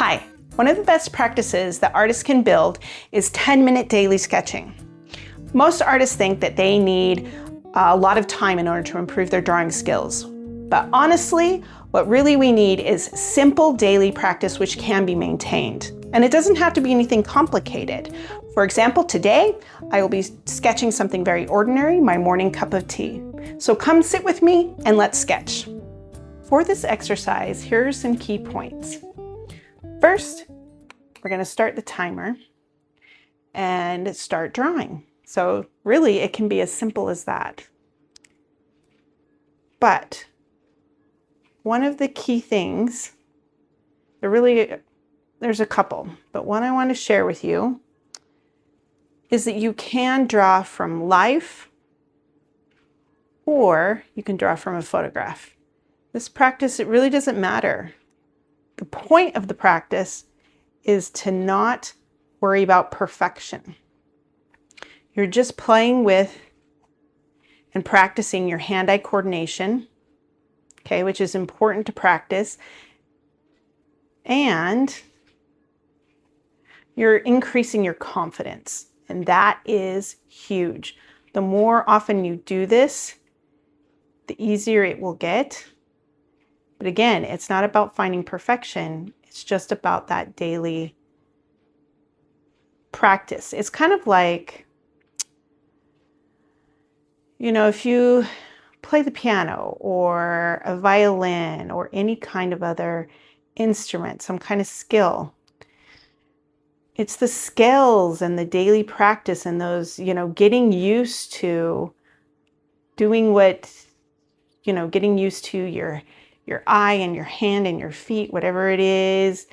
Hi, one of the best practices that artists can build is 10-minute daily sketching. Most artists think that they need a lot of time in order to improve their drawing skills. But honestly, what really we need is simple daily practice which can be maintained. And it doesn't have to be anything complicated. For example, today, I will be sketching something very ordinary, my morning cup of tea. So come sit with me and let's sketch. For this exercise, here are some key points. First, we're going to start the timer and start drawing. So really, it can be as simple as that. But one of the key things, there's a couple, but one I want to share with you is that you can draw from life or you can draw from a photograph. This practice, it really doesn't matter. The point of the practice is to not worry about perfection. You're just playing with and practicing your hand-eye coordination, okay, which is important to practice. And you're increasing your confidence, and that is huge. The more often you do this, the easier it will get. But again, it's not about finding perfection. It's just about that daily practice. It's kind of like, if you play the piano or a violin or any kind of other instrument, some kind of skill. It's the skills and the daily practice and those, getting used to doing getting used to your eye and your hand and your feet, whatever it is,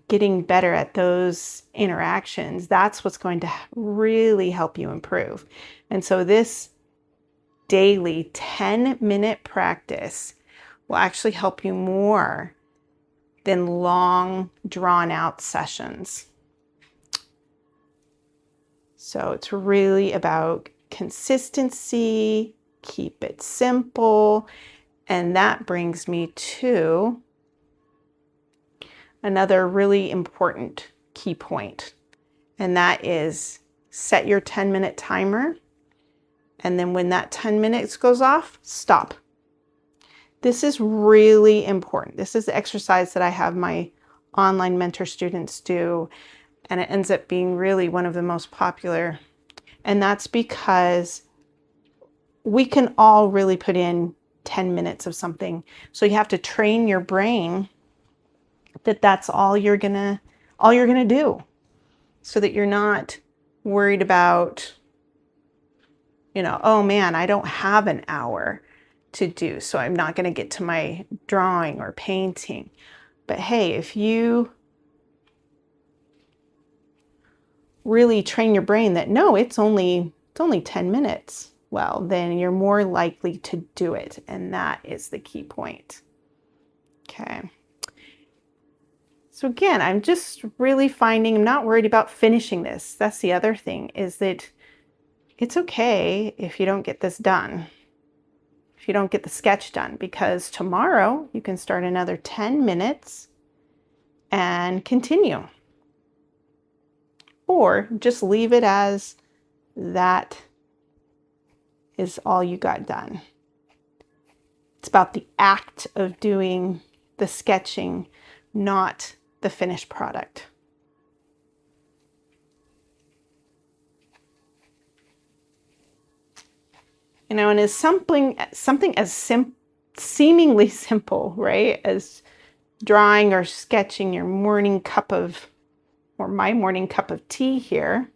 getting better at those interactions. That's what's going to really help you improve. And so this daily 10-minute practice will actually help you more than long, drawn-out sessions. So it's really about consistency, keep it simple, and that brings me to another really important key point, and that is set your 10-minute timer, and then when that 10 minutes goes off, stop. This is really important. This is the exercise that I have my online mentor students do, and it ends up being really one of the most popular, and that's because we can all really put in 10 minutes of something. So you have to train your brain that that's all you're gonna do, so that you're not worried about, oh man, I don't have an hour to do, so I'm not gonna get to my drawing or painting. But hey, if you really train your brain that no, it's only 10 minutes, well, then you're more likely to do it. And that is the key point. Okay. So again, I'm just really finding I'm not worried about finishing this. That's the other thing, is that it's okay if you don't get this done, if you don't get the sketch done, because tomorrow you can start another 10 minutes and continue. Or just leave it as that is all you got done. It's about the act of doing the sketching, not the finished product. And it's something as seemingly simple, right, as drawing or sketching your morning cup of, or my morning cup of tea here.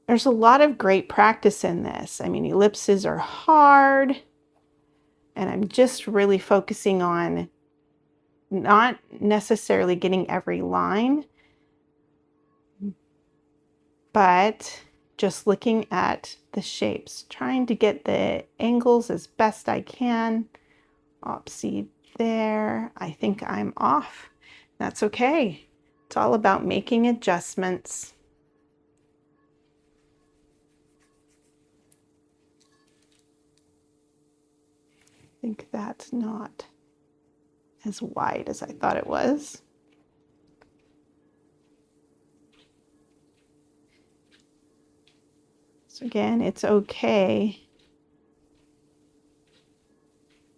There's a lot of great practice in this. I mean, ellipses are hard, and I'm just really focusing on not necessarily getting every line, but just looking at the shapes, trying to get the angles as best I can. See there, I think I'm off. That's okay. It's all about making adjustments. I think that's not as wide as I thought it was. So again, it's okay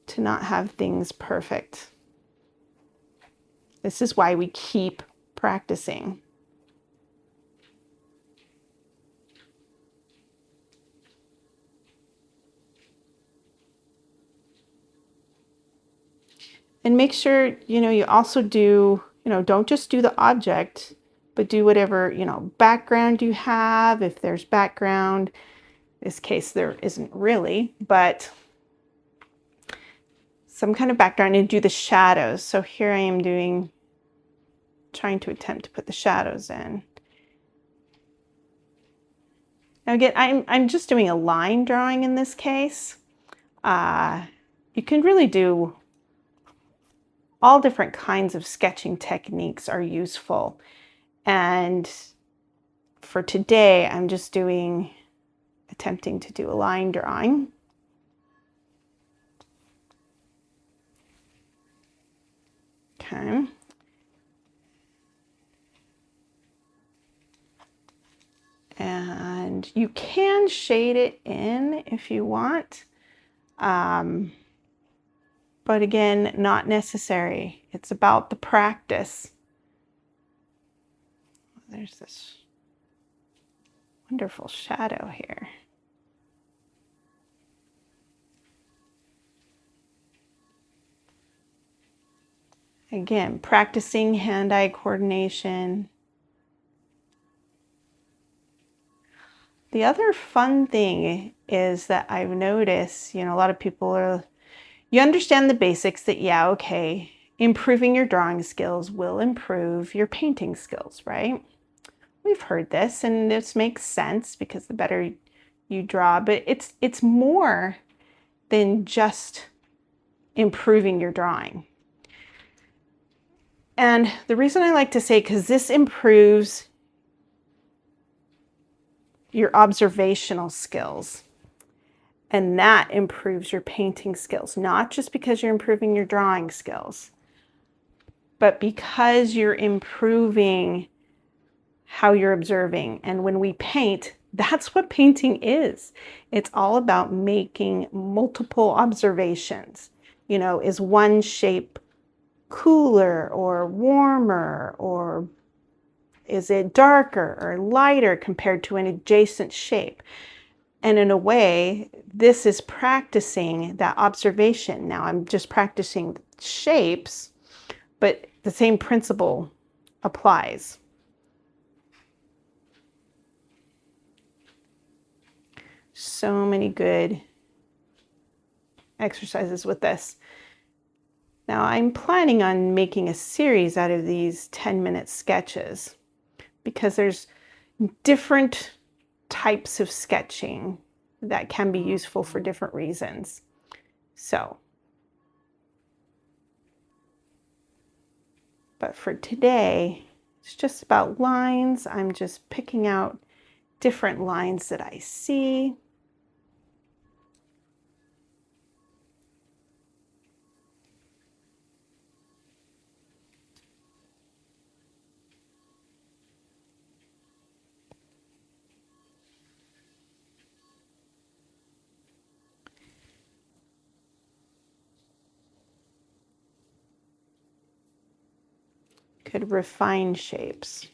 to not have things perfect. This is why we keep practicing. And make sure, you also do, don't just do the object, but do whatever, background you have. If there's background, in this case, there isn't really, but some kind of background, and do the shadows. So here I am trying to attempt to put the shadows in. Now again, I'm just doing a line drawing in this case. You can really do all different kinds of sketching techniques are useful. And for today, I'm just attempting to do a line drawing. Okay. And you can shade it in if you want. But again, not necessary. It's about the practice. There's this wonderful shadow here. Again, practicing hand-eye coordination. The other fun thing is that I've noticed, a lot of people you understand the basics that, yeah, okay, improving your drawing skills will improve your painting skills, right? We've heard this, and this makes sense because the better you draw, but it's more than just improving your drawing. And the reason I like to say, because this improves your observational skills, and that improves your painting skills, not just because you're improving your drawing skills, but because you're improving how you're observing. And when we paint, that's what painting is. It's all about making multiple observations. Is one shape cooler or warmer, or is it darker or lighter compared to an adjacent shape? And in a way, this is practicing that observation. Now I'm just practicing shapes, but the same principle applies. So many good exercises with this. Now I'm planning on making a series out of these 10-minute sketches because there's different types of sketching that can be useful for different reasons. But for today, it's just about lines. I'm just picking out different lines that I see. Could refine shapes.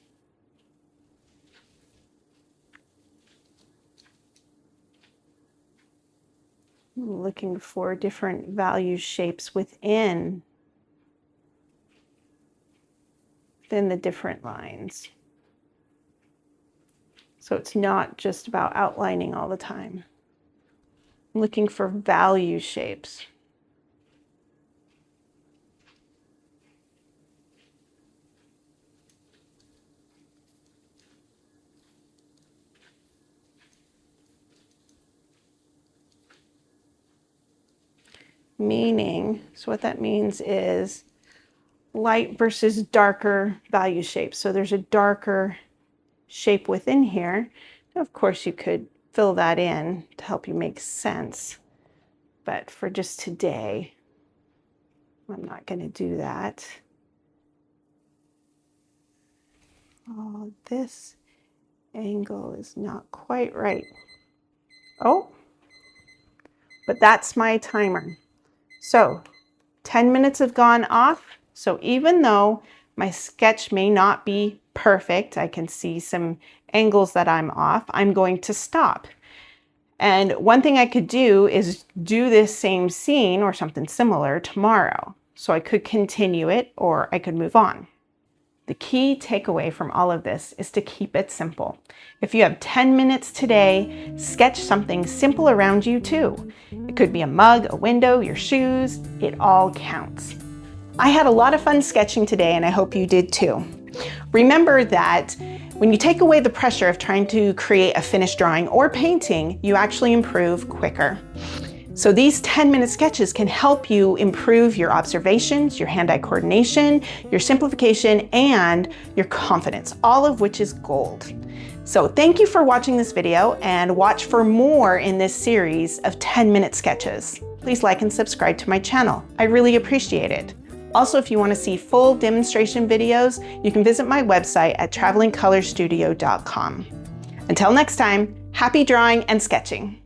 Looking for different value shapes within the different lines. So it's not just about outlining all the time. I'm looking for value shapes. Meaning, so what that means is light versus darker value shapes. So there's a darker shape within here. Of course, you could fill that in to help you make sense. But for just today, I'm not going to do that. Oh, this angle is not quite right. Oh, but that's my timer. So 10 minutes have gone off. So even though my sketch may not be perfect, I can see some angles that I'm off, I'm going to stop. And one thing I could do is do this same scene or something similar tomorrow. So I could continue it or I could move on. The key takeaway from all of this is to keep it simple. If you have 10 minutes today, sketch something simple around you too. It could be a mug, a window, your shoes, it all counts. I had a lot of fun sketching today and I hope you did too. Remember that when you take away the pressure of trying to create a finished drawing or painting, you actually improve quicker. So these 10-minute sketches can help you improve your observations, your hand-eye coordination, your simplification, and your confidence, all of which is gold. So thank you for watching this video and watch for more in this series of 10-minute sketches. Please like and subscribe to my channel. I really appreciate it. Also, if you want to see full demonstration videos, you can visit my website at travelingcolorstudio.com. Until next time, happy drawing and sketching.